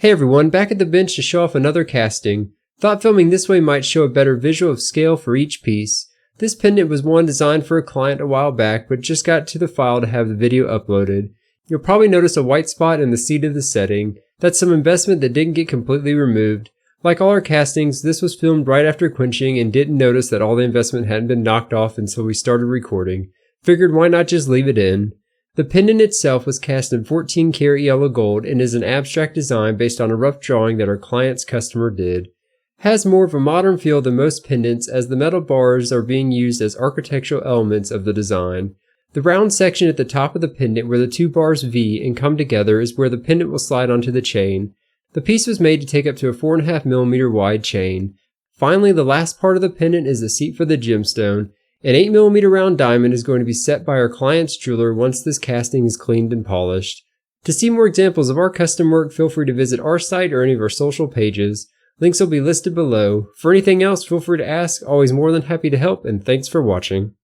Hey everyone, back at the bench to show off another casting. Thought filming this way might show a better visual of scale for each piece. This pendant was one designed for a client a while back, but just got to the file to have the video uploaded. You'll probably notice a white spot in the seat of the setting. That's some investment that didn't get completely removed. Like all our castings, this was filmed right after quenching and didn't notice that all the investment hadn't been knocked off until we started recording. Figured why not just leave it in. The pendant itself was cast in 14 karat yellow gold and is an abstract design based on a rough drawing that our client's customer did. Has more of a modern feel than most pendants as the metal bars are being used as architectural elements of the design. The round section at the top of the pendant where the two bars V and come together is where the pendant will slide onto the chain. The piece was made to take up to a 4.5mm wide chain. Finally, the last part of the pendant is the seat for the gemstone. An 8mm round diamond is going to be set by our client's jeweler once this casting is cleaned and polished. To see more examples of our custom work, feel free to visit our site or any of our social pages. Links will be listed below. For anything else, feel free to ask. Always more than happy to help, and thanks for watching.